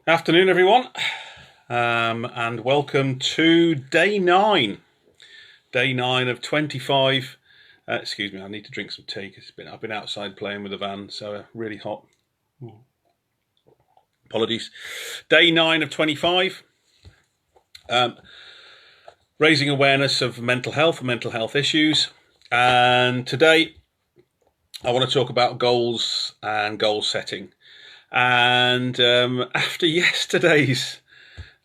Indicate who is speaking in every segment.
Speaker 1: Afternoon, everyone, and welcome to day 9. Day 9 of 25. Excuse me, I need to drink some tea because I've been outside playing with the van, so really hot. Apologies. Day 9 of 25. Raising awareness of mental health and mental health issues. And today I want to talk about goals and goal setting. And after yesterday's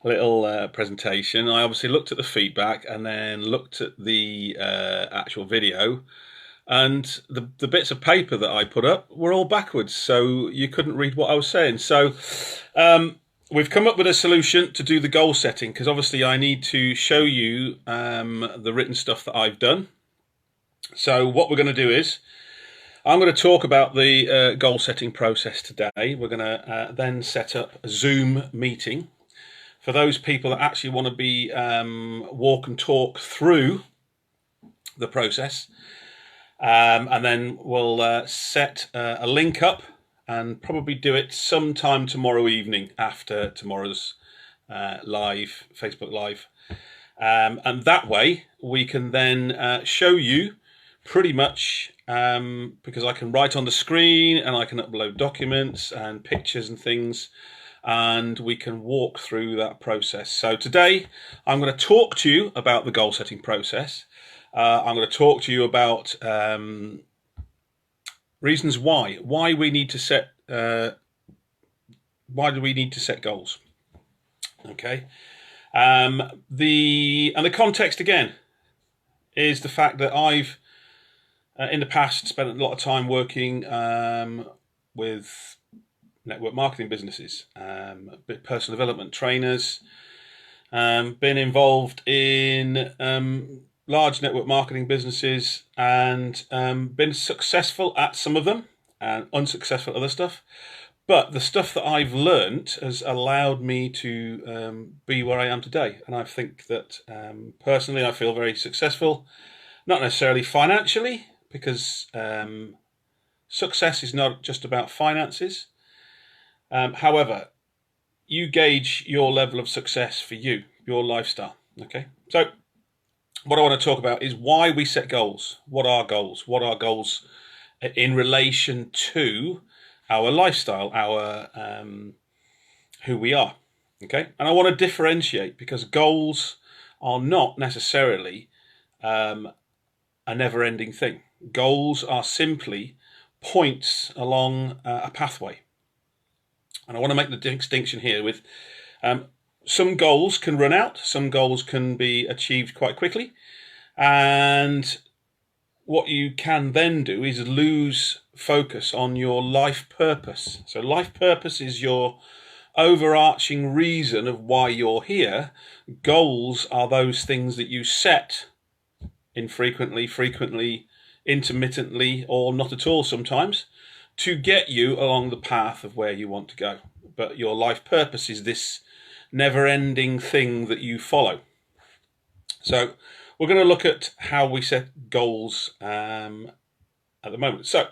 Speaker 1: little presentation, I obviously looked at the feedback and then looked at the actual video, and the bits of paper that I put up were all backwards, so you couldn't read what I was saying. So we've come up with a solution to do the goal setting, because obviously I need to show you the written stuff that I've done. So what we're going to do is I'm going to talk about the goal setting process today. We're going to then set up a Zoom meeting for those people that actually want to be walk and talk through the process. And then we'll set a link up and probably do it sometime tomorrow evening after tomorrow's Facebook Live. And that way we can then show you pretty much, because I can write on the screen and I can upload documents and pictures and things, and we can walk through that process. So today I'm going to talk to you about the goal setting process. I'm going to talk to you about reasons why we need to set why do we need to set goals. Okay. The context again is the fact that I've in the past spent a lot of time working with network marketing businesses, personal development trainers, been involved in large network marketing businesses, and been successful at some of them and unsuccessful at other stuff. But the stuff that I've learned has allowed me to be where I am today. And I think that personally I feel very successful, not necessarily financially, because success is not just about finances. However, you gauge your level of success for you, your lifestyle. Okay, so what I want to talk about is why we set goals. What are goals? What are goals in relation to our lifestyle, our who we are? Okay, and I want to differentiate, because goals are not necessarily a never-ending thing. Goals are simply points along a pathway. And I want to make the distinction here with some goals can run out, some goals can be achieved quite quickly. And what you can then do is lose focus on your life purpose. So life purpose is your overarching reason of why you're here. Goals are those things that you set infrequently, frequently, intermittently, or not at all sometimes, to get you along the path of where you want to go. But your life purpose is this never-ending thing that you follow. So we're going to look at how we set goals at the moment. So,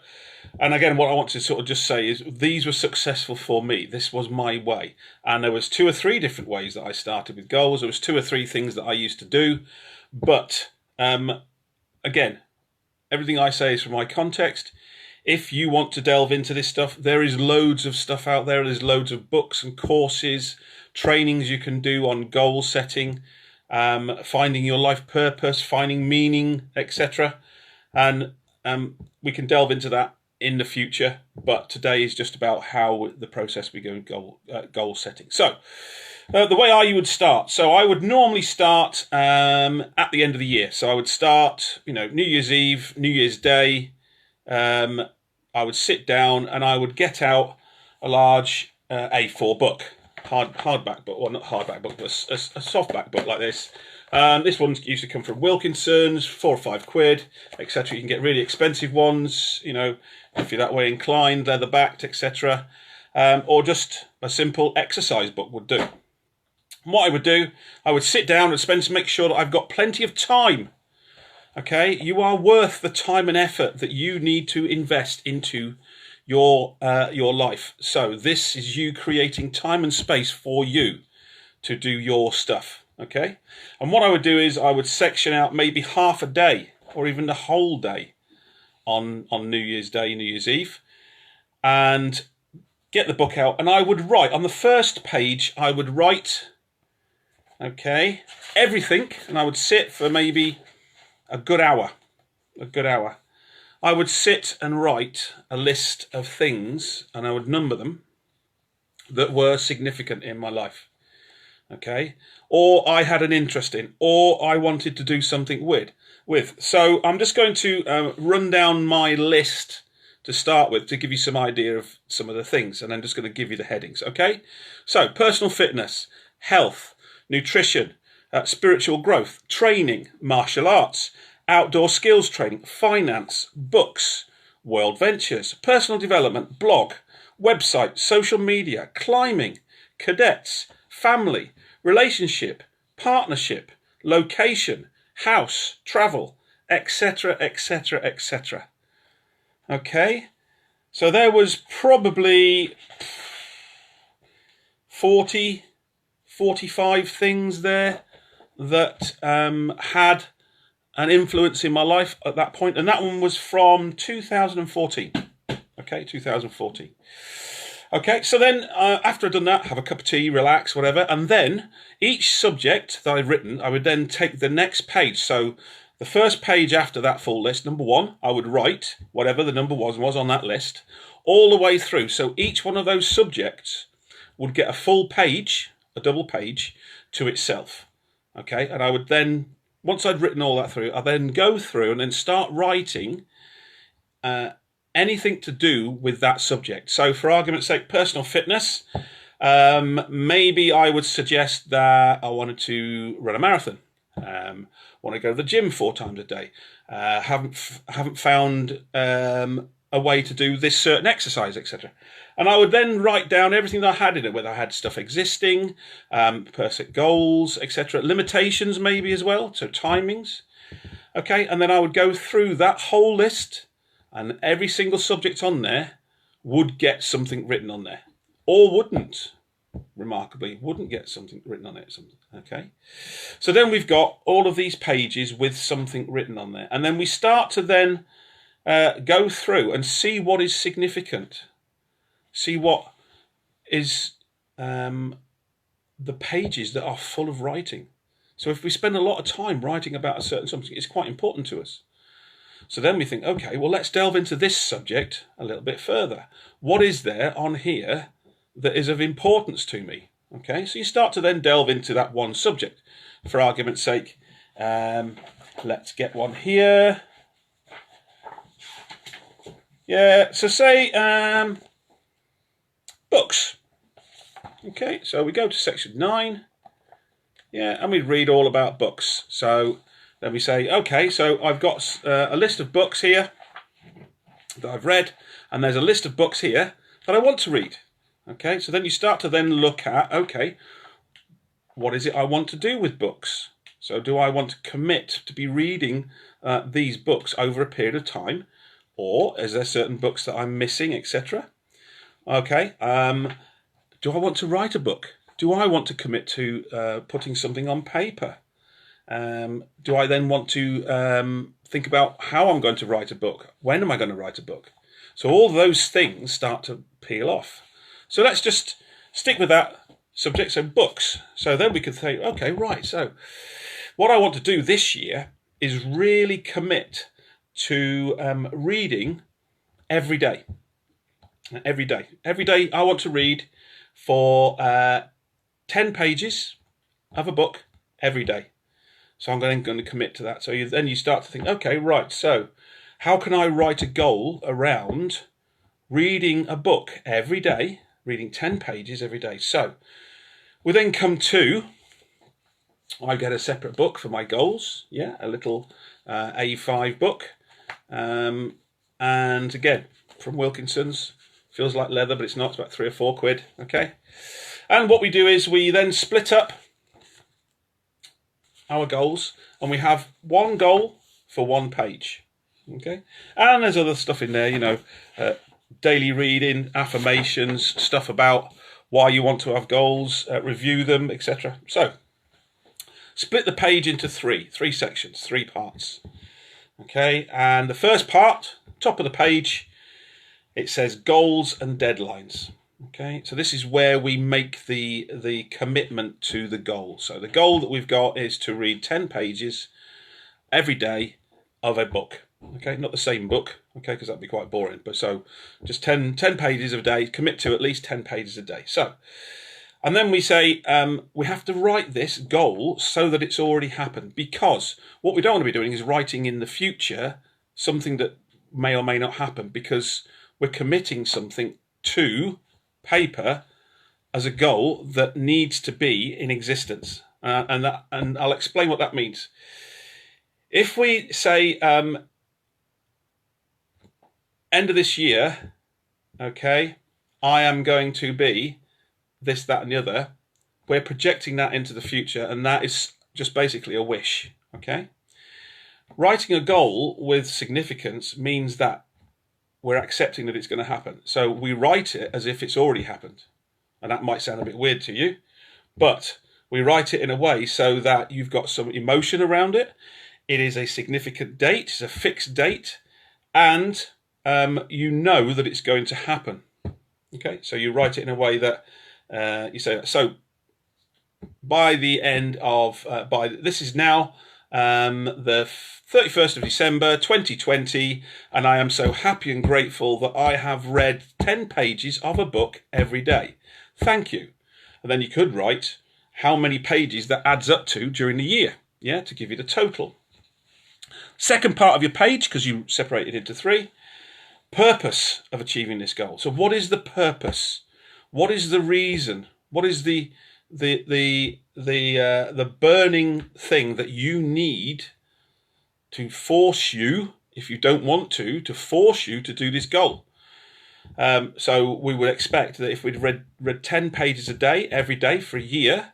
Speaker 1: and again, what I want to sort of just say is these were successful for me. This was my way. And there was 2 or 3 different ways that I started with goals. There was 2 or 3 things that I used to do. But again, everything I say is from my context. If you want to delve into this stuff, there is loads of stuff out there. There's loads of books and courses, trainings you can do on goal setting, finding your life purpose, finding meaning, etc. And we can delve into that in the future. But today is just about how the process we go goal setting. So the way I would start. So I would normally start at the end of the year. So I would start, New Year's Eve, New Year's Day. I would sit down and I would get out a large A4 book, hardback book, well, not hardback book, but a softback book like this. This one used to come from Wilkinson's, 4 or 5 quid, etc. You can get really expensive ones, if you're that way inclined, leather backed, etc. Or just a simple exercise book would do. And what I would do, I would sit down and make sure that I've got plenty of time. Okay, you are worth the time and effort that you need to invest into your life. So this is you creating time and space for you to do your stuff. Okay, and what I would do is I would section out maybe half a day or even the whole day on New Year's Day, New Year's Eve, and get the book out, and I would write on the first page. I would write, okay, everything, and I would sit for maybe a good hour. I would sit and write a list of things, and I would number them, that were significant in my life. Okay, or I had an interest in, or I wanted to do something with. So I'm just going to run down my list to start with to give you some idea of some of the things, and I'm just going to give you the headings. Okay, so personal fitness, health, nutrition, spiritual growth, training, martial arts, outdoor skills training, finance, books, world ventures, personal development, blog, website, social media, climbing, cadets, family, relationship, partnership, location, house, travel, etc., etc., etc. Okay, so there was probably 40, 45 things there that had an influence in my life at that point, and that one was from 2014. Okay, 2014. Okay, so then after I'd done that, have a cup of tea, relax, whatever, and then each subject that I'd written, I would then take the next page. So the first page after that full list, number one, I would write whatever the number was on that list, all the way through. So each one of those subjects would get a full page, a double page, to itself. Okay, and I would then, once I'd written all that through, I'd then go through and then start writing anything to do with that subject. So for argument's sake, personal fitness, maybe I would suggest that I wanted to run a marathon, want to go to the gym 4 times a day, haven't found a way to do this certain exercise, etc. And I would then write down everything that I had in it, whether I had stuff existing, perfect goals, etc. Limitations maybe as well, so timings. Okay, and then I would go through that whole list, and every single subject on there would get something written on there, or wouldn't. Remarkably, wouldn't get something written on it. Okay, so then we've got all of these pages with something written on there, and then we start to then go through and see what is significant, see what is the pages that are full of writing. So if we spend a lot of time writing about a certain something, it's quite important to us. So then we think, okay, well, let's delve into this subject a little bit further. What is there on here that is of importance to me? Okay, so you start to then delve into that one subject. For argument's sake, let's get one here. Yeah, so say books. Okay, so we go to section 9. Yeah, and we read all about books. So then we say, okay, so I've got a list of books here that I've read, and there's a list of books here that I want to read. Okay, so then you start to then look at, okay, what is it I want to do with books? So do I want to commit to be reading these books over a period of time, or is there certain books that I'm missing, etc.? Okay, do I want to write a book? Do I want to commit to putting something on paper? Do I then want to think about how I'm going to write a book? When am I going to write a book? So all those things start to peel off. So let's just stick with that subject, so books. So then we could say, okay, right, so what I want to do this year is really commit to reading every day. Every day. Every day I want to read for 10 pages of a book every day. So I'm going to commit to that. So then you start to think, okay, right, so how can I write a goal around reading a book every day, reading 10 pages every day? So we then come to, I get a separate book for my goals, yeah, a little A5 book. And again, from Wilkinson's, feels like leather, but it's not, it's about £3 or £4, okay? And what we do is we then split up our goals, and we have one goal for one page, okay? And there's other stuff in there, you know, daily reading, affirmations, stuff about why you want to have goals, review them, etc. So split the page into three sections, 3 parts. Okay, and the first part, top of the page, it says goals and deadlines. Okay, so this is where we make the commitment to the goal. So the goal that we've got is to read 10 pages every day of a book. Okay, not the same book, okay, because that'd be quite boring. But so just 10 pages a day, commit to at least 10 pages a day. So, and then we say we have to write this goal so that it's already happened, because what we don't want to be doing is writing in the future something that may or may not happen, because we're committing something to paper as a goal that needs to be in existence. And I'll explain what that means. If we say end of this year, okay, I am going to be this, that, and the other, we're projecting that into the future, and that is just basically a wish, okay? Writing a goal with significance means that we're accepting that it's going to happen. So we write it as if it's already happened. And that might sound a bit weird to you, but we write it in a way so that you've got some emotion around it. It is a significant date, it's a fixed date, and you know that it's going to happen. Okay, so you write it in a way that you say, so by the end of, this is now the 31st of December 2020, and I am so happy and grateful that I have read 10 pages of a book every day. Thank you. And then you could write how many pages that adds up to during the year, yeah, to give you the total. Second part of your page, because you separate it into 3, purpose of achieving this goal. So what is the purpose? What is the reason? What is the burning thing that you need to force you, if you don't want to force you to do this goal? So we would expect that if we'd read 10 pages a day, every day for a year,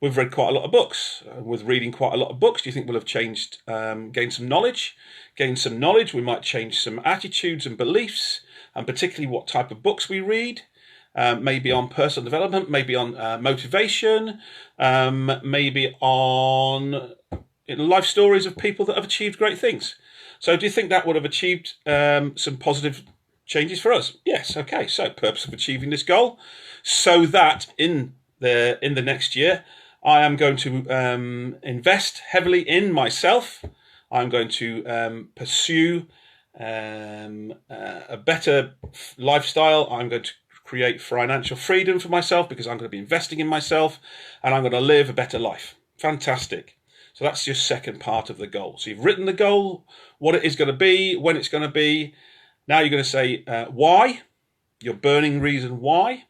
Speaker 1: we've read quite a lot of books. With reading quite a lot of books, do you think we'll have changed, gained some knowledge? Gained some knowledge, we might change some attitudes and beliefs, and particularly what type of books we read. Maybe on personal development, maybe on motivation, maybe on life stories of people that have achieved great things. So do you think that would have achieved some positive changes for us? Yes. Okay. So purpose of achieving this goal, so that in the next year, I am going to invest heavily in myself. I'm going to pursue a better lifestyle. I'm going to create financial freedom for myself because I'm going to be investing in myself, and I'm going to live a better life. Fantastic. So that's your second part of the goal. So you've written the goal, what it is going to be, when it's going to be. Now you're going to say why, your burning reason why.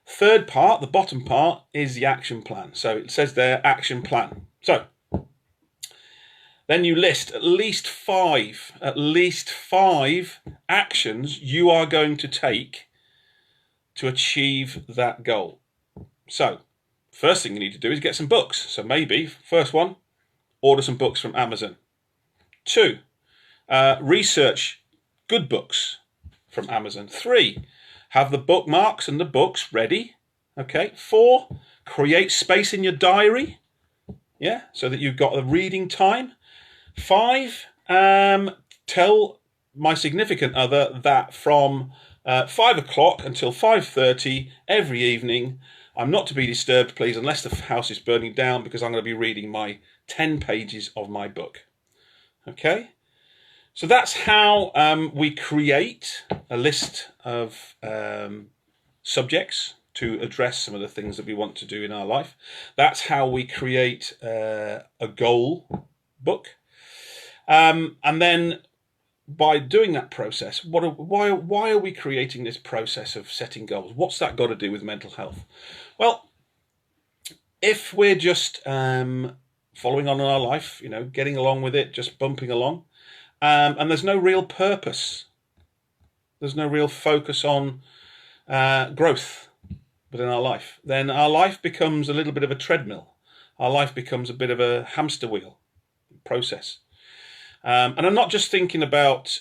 Speaker 1: Third part, the bottom part, is the action plan. So it says there, action plan. So then you list at least five actions you are going to take to achieve that goal. So first thing you need to do is get some books. So maybe, first one, order some books from Amazon. 2, research good books from Amazon. 3, have the bookmarks and the books ready. Okay. 4, create space in your diary. Yeah, so that you've got a reading time. 5, tell my significant other that from 5 o'clock until 5:30 every evening, I'm not to be disturbed, please, unless the house is burning down, because I'm going to be reading my 10 pages of my book. Okay? So that's how we create a list of subjects to address some of the things that we want to do in our life. That's how we create a goal book. And then by doing that process, why are we creating this process of setting goals? What's that got to do with mental health? Well, if we're just following on in our life, getting along with it, just bumping along, and there's no real purpose, there's no real focus on growth within our life, then our life becomes a little bit of a treadmill. Our life becomes a bit of a hamster wheel process. And I'm not just thinking about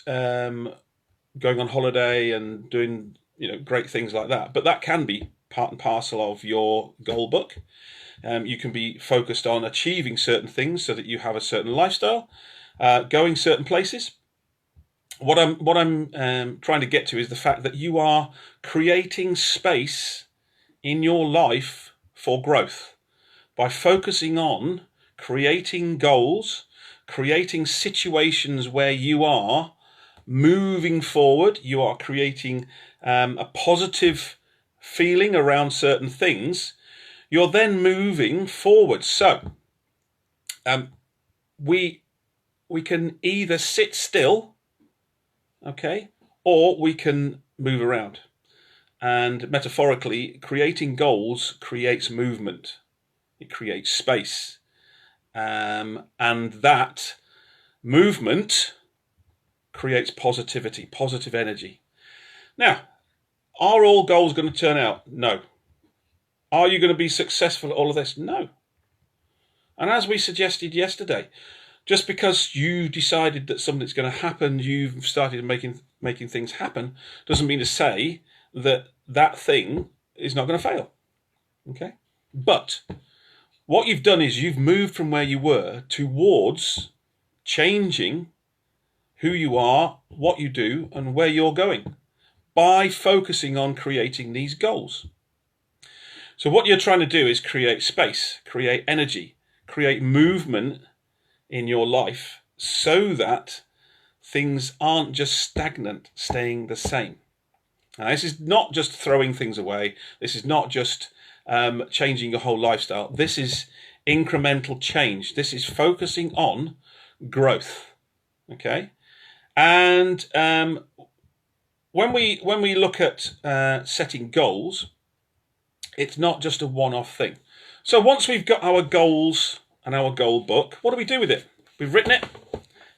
Speaker 1: going on holiday and doing great things like that. But that can be part and parcel of your goal book. You can be focused on achieving certain things so that you have a certain lifestyle, going certain places. What I'm trying to get to is the fact that you are creating space in your life for growth by focusing on creating goals, creating situations where you are moving forward, you are creating a positive feeling around certain things. You're then moving forward. So we can either sit still, okay, or we can move around. And metaphorically, creating goals creates movement. It creates space. And that movement creates positivity, positive energy. Now, are all goals going to turn out? No. Are you going to be successful at all of this? No. And as we suggested yesterday, just because you decided that something's going to happen, you've started making things happen, doesn't mean to say that that thing is not going to fail. Okay? But what you've done is you've moved from where you were towards changing who you are, what you do, and where you're going by focusing on creating these goals. So what you're trying to do is create space, create energy, create movement in your life so that things aren't just stagnant, staying the same. Now, this is not just throwing things away. This is not just changing your whole lifestyle. This is incremental change. This is focusing on growth. Okay? And when we look at setting goals, it's not just a one-off thing. So once we've got our goals and our goal book, what do we do with it? We've written it.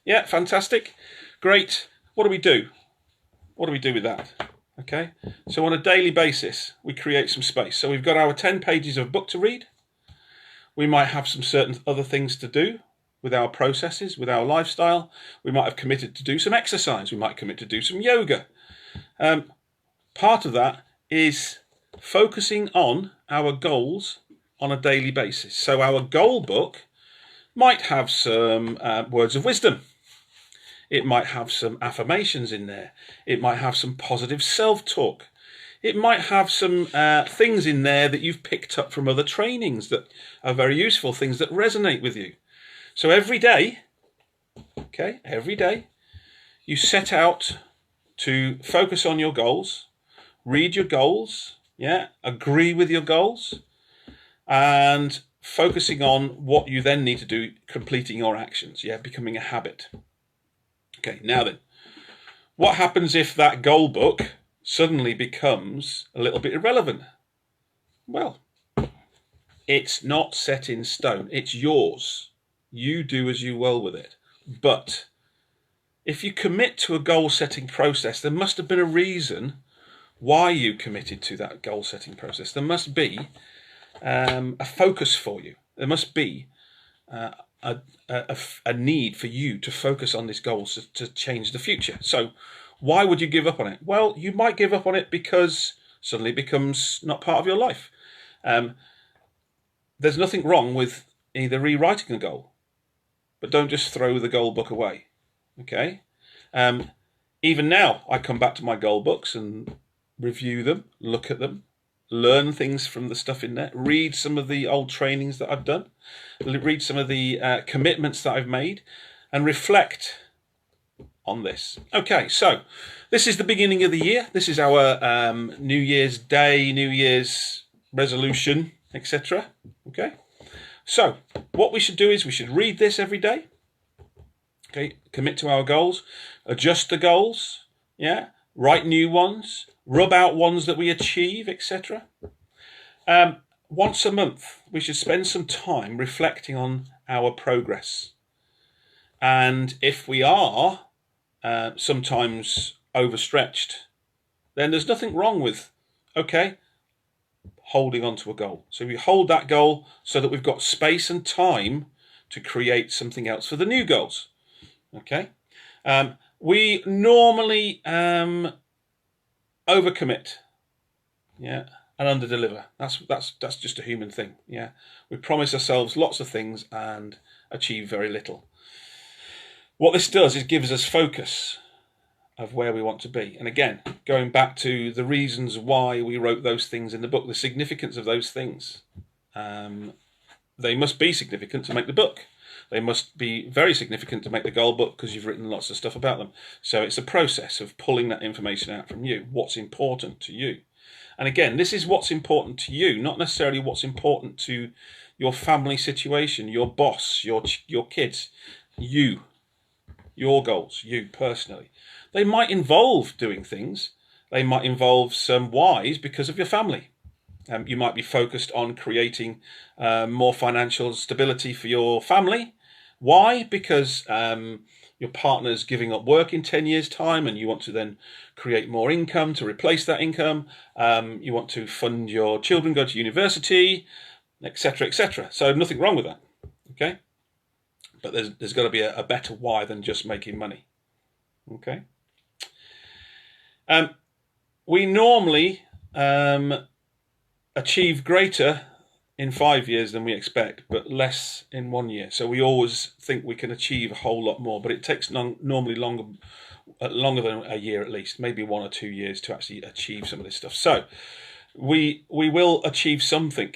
Speaker 1: Yeah, fantastic. Great. What do we do? What do we do with that? Okay. So on a daily basis, we create some space. So we've got our 10 pages of book to read. We might have some certain other things to do with our processes, with our lifestyle. We might have committed to do some exercise. We might commit to do some yoga. Part of that is focusing on our goals on a daily basis. So our goal book might have some words of wisdom. It might have some affirmations in there. It might have some positive self-talk. It might have some things in there that you've picked up from other trainings that are very useful, things that resonate with you. So every day, you set out to focus on your goals, read your goals, agree with your goals, and focusing on what you then need to do, completing your actions, becoming a habit. Okay, now then, what happens if that goal book suddenly becomes a little bit irrelevant? Well, it's not set in stone. It's yours. You do as you will with it. But if you commit to a goal-setting process, there must have been a reason why you committed to that goal-setting process. There must be a focus for you. There must be a need for you to focus on this goal to change the future. So why would you give up on it? Well, you might give up on it because suddenly it becomes not part of your life. There's nothing wrong with either rewriting a goal, but don't just throw the goal book away. Okay? Even now, I come back to my goal books and review them, look at them, learn things from the stuff in there, read some of the old trainings that I've done, read some of the commitments that I've made, and reflect on this. Okay, so this is the beginning of the year. This is our New Year's Day, New Year's resolution, etc. Okay, so what we should do is we should read this every day. Okay, commit to our goals, adjust the goals, write new ones, rub out ones that we achieve, etc. Once a month, we should spend some time reflecting on our progress. And if we are sometimes overstretched, then there's nothing wrong with, holding on to a goal. So we hold that goal so that we've got space and time to create something else for the new goals. Okay. We normally overcommit, yeah, and underdeliver. That's just a human thing, yeah. We promise ourselves lots of things and achieve very little. What this does is gives us focus of where we want to be. And again, going back to the reasons why we wrote those things in the book, the significance of those things. They must be significant to make the book. They must be very significant to make the goal book because you've written lots of stuff about them. So it's a process of pulling that information out from you, what's important to you. And again, this is what's important to you, not necessarily what's important to your family situation, your boss, your kids, you, your goals, you personally. They might involve doing things. They might involve some whys because of your family. You might be focused on creating more financial stability for your family. Why? Because your partner's giving up work in 10 years' time and you want to then create more income to replace that income. You want to fund your children go to university, etc., etc. So nothing wrong with that, okay? But there's got to be a better why than just making money, okay? We normally achieve greater in 5 years than we expect, but less in 1 year. So we always think we can achieve a whole lot more, but it takes normally longer than a year at least, maybe 1 or 2 years to actually achieve some of this stuff. So we will achieve something,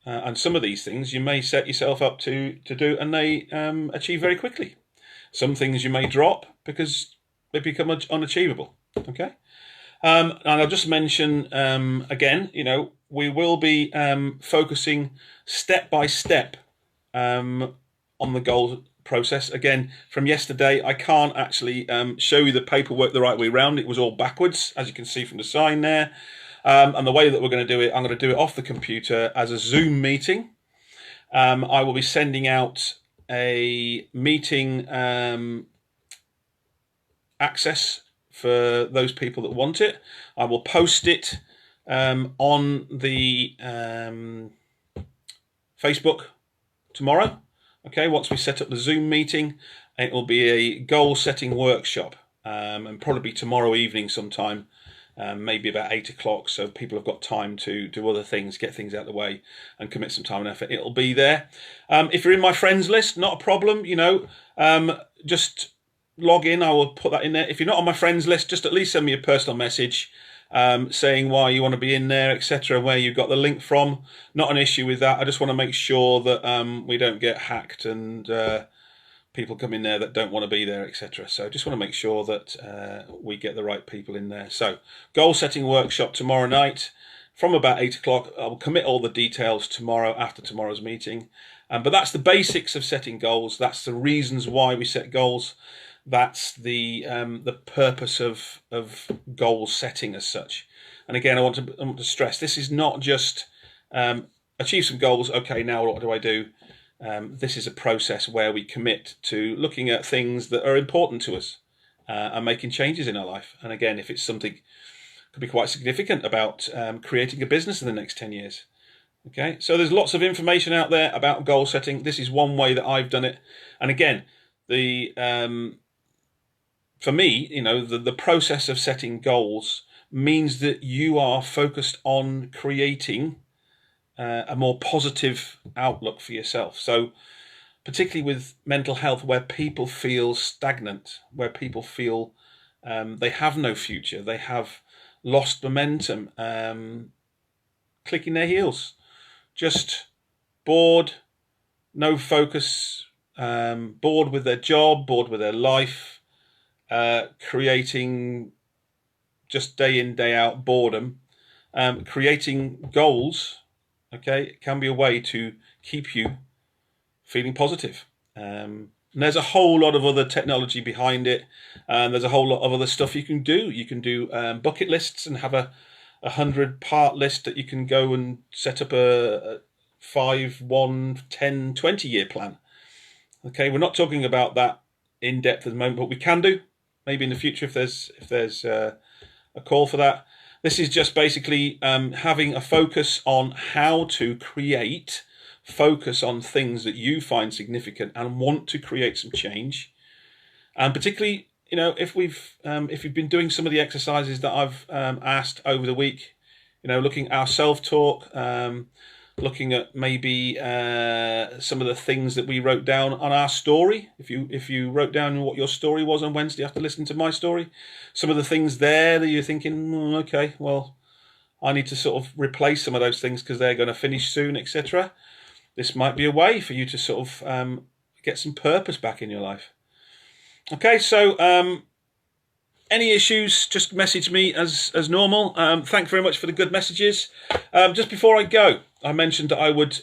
Speaker 1: and some of these things you may set yourself up to do, and they achieve very quickly. Some things you may drop because they become unachievable. Okay. And I'll just mention again, we will be focusing step by step on the goal process. Again, from yesterday, I can't actually show you the paperwork the right way around. It was all backwards, as you can see from the sign there. And the way that we're going to do it, I'm going to do it off the computer as a Zoom meeting. I will be sending out a meeting access for those people that want it. I will post it on the Facebook tomorrow. Okay, once we set up the Zoom meeting, it will be a goal setting workshop, and probably tomorrow evening sometime, maybe about 8 o'clock, so people have got time to do other things, get things out of the way and commit some time and effort. It'll be there. If you're in my friends list, not a problem, just log in. I will put that in there. If you're not on my friends list, just at least send me a personal message saying why you want to be in there, etc., where you got the link from. Not an issue with that. I just want to make sure that we don't get hacked and people come in there that don't want to be there, etc. So I just want to make sure that we get the right people in there. So goal setting workshop tomorrow night from about 8 o'clock. I'll commit all the details tomorrow after tomorrow's meeting. But that's the basics of setting goals. That's the reasons why we set goals. That's the purpose of goal setting as such. And again, I want to stress, this is not just achieve some goals. Okay, now what do I do? This is a process where we commit to looking at things that are important to us and making changes in our life. And again, if it's something could be quite significant about creating a business in the next 10 years. Okay, so there's lots of information out there about goal setting. This is one way that I've done it. And again, for me, the process of setting goals means that you are focused on creating a more positive outlook for yourself. So particularly with mental health, where people feel stagnant, where people feel they have no future, they have lost momentum, clicking their heels, just bored, no focus, bored with their job, bored with their life, creating just day in, day out boredom. Creating goals, okay, can be a way to keep you feeling positive. And there's a whole lot of other technology behind it, and there's a whole lot of other stuff you can do. You can do bucket lists and have a 100-part list that you can go and set up a 5, 1, 10, 20-year plan. Okay, we're not talking about that in depth at the moment, but we can do maybe in the future if there's a call for that. This is just basically having a focus on how to focus on things that you find significant and want to create some change. And particularly if you've been doing some of the exercises that I've asked over the week, looking at our self-talk, looking at maybe some of the things that we wrote down on our story. If you wrote down what your story was on Wednesday after listening to my story, some of the things there that you're thinking, okay, well, I need to sort of replace some of those things because they're going to finish soon, etc. This might be a way for you to sort of get some purpose back in your life. Okay, so any issues, just message me as normal. Thanks very much for the good messages. Just before I go, I mentioned that I would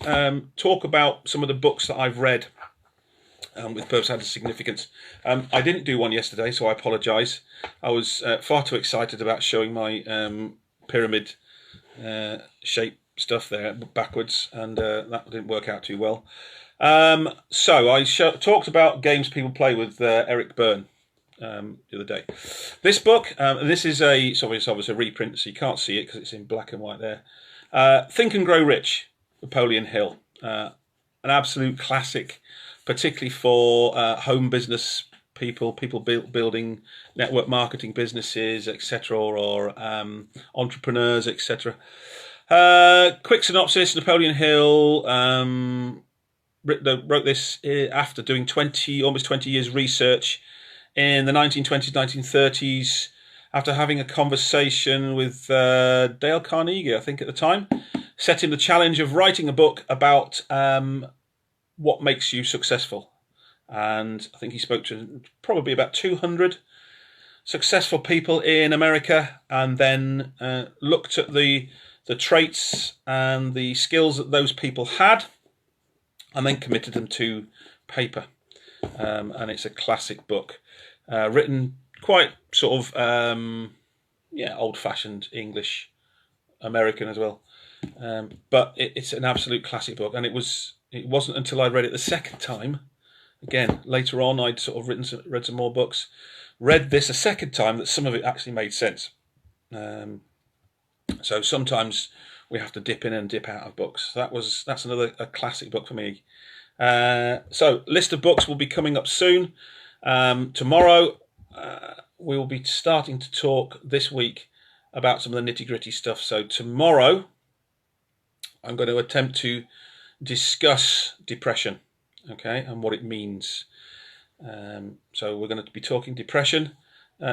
Speaker 1: talk about some of the books that I've read with purpose and significance. I didn't do one yesterday, so I apologise. I was far too excited about showing my pyramid shape stuff there backwards, and that didn't work out too well. So I talked about games people play with Eric Byrne the other day. This book, this is it's obviously a reprint, so you can't see it because it's in black and white there. Think and Grow Rich, Napoleon Hill. An absolute classic, particularly for home business people building network marketing businesses, etc., or entrepreneurs, etc. Quick synopsis: Napoleon Hill wrote this after doing almost 20 years research in the 1920s, 1930s, after having a conversation with Dale Carnegie, I think at the time, set him the challenge of writing a book about what makes you successful. And I think he spoke to probably about 200 successful people in America, and then looked at the traits and the skills that those people had, and then committed them to paper. And it's a classic book, written quite sort of old-fashioned English, American as well. But it's an absolute classic book, and it wasn't until I read it the second time. Again, later on, I'd sort of read some more books, read this a second time, that some of it actually made sense. So sometimes we have to dip in and dip out of books. That's another classic book for me. So list of books will be coming up soon. Tomorrow we will be starting to talk this week about some of the nitty-gritty stuff. So tomorrow I'm going to attempt to discuss depression, okay, and what it means. So we're going to be talking depression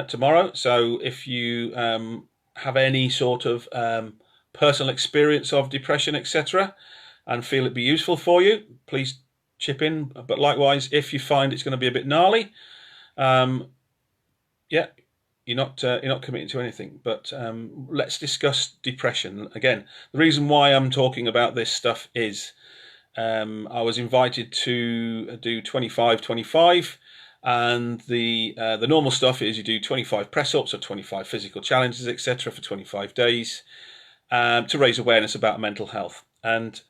Speaker 1: tomorrow. So if you have any sort of personal experience of depression, etc., and feel it'd be useful for you, please chip in. But likewise, if you find it's going to be a bit gnarly, you're not committing to anything. But let's discuss depression. Again, the reason why I'm talking about this stuff is I was invited to do 25-25, and the normal stuff is you do 25 press-ups or 25 physical challenges, etc., for 25 days to raise awareness about mental health. And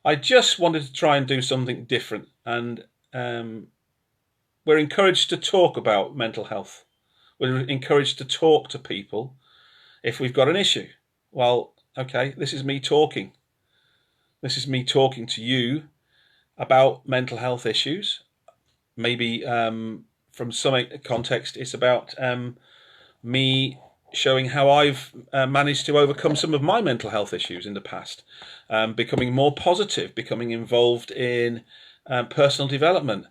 Speaker 1: I just wanted to try and do something different, and we're encouraged to talk about mental health. We're encouraged to talk to people if we've got an issue. Well, okay, this is me talking. This is me talking to you about mental health issues. Maybe from some context, it's about me showing how I've managed to overcome some of my mental health issues in the past, becoming more positive, becoming involved in personal development,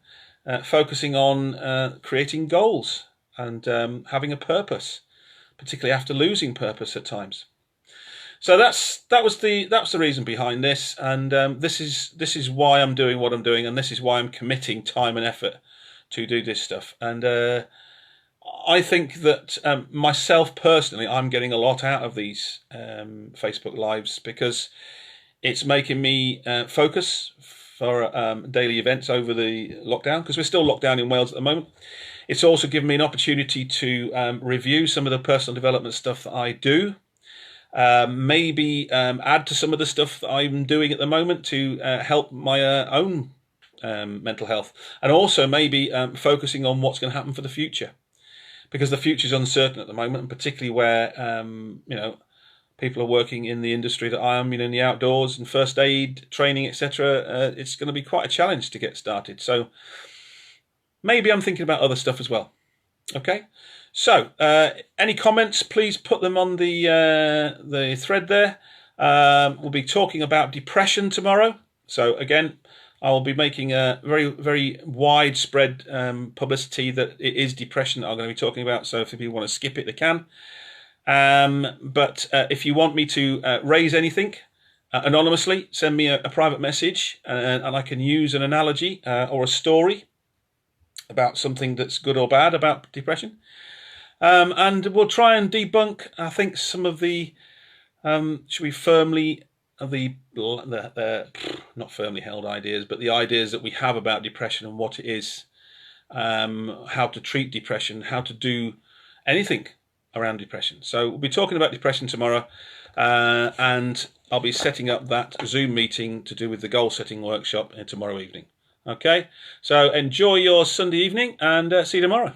Speaker 1: focusing on creating goals and having a purpose, particularly after losing purpose at times. So that's the reason behind this, and this is why I'm doing what I'm doing, and this is why I'm committing time and effort to do this stuff. And I think that myself personally, I'm getting a lot out of these Facebook Lives, because it's making me focus for daily events over the lockdown, because we're still locked down in Wales at the moment. It's also given me an opportunity to review some of the personal development stuff that I do. Maybe add to some of the stuff that I'm doing at the moment to help my own mental health, and also maybe focusing on what's going to happen for the future, because the future is uncertain at the moment, and particularly where people are working in the industry that I am, in the outdoors and first aid training, etc. It's going to be quite a challenge to get started. So maybe I'm thinking about other stuff as well. Okay, so any comments, please put them on the thread there. We'll be talking about depression tomorrow. So again, I will be making a very, very widespread publicity that it is depression that I'm going to be talking about. So if people want to skip it, they can. But if you want me to raise anything anonymously, send me a private message, and I can use an analogy or a story about something that's good or bad about depression. And we'll try and debunk, I think, some of the, should we firmly, the not firmly held ideas, but the ideas that we have about depression and what it is, how to treat depression, how to do anything around depression. So we'll be talking about depression tomorrow, and I'll be setting up that Zoom meeting to do with the goal setting workshop tomorrow evening. Okay, so enjoy your Sunday evening and see you tomorrow.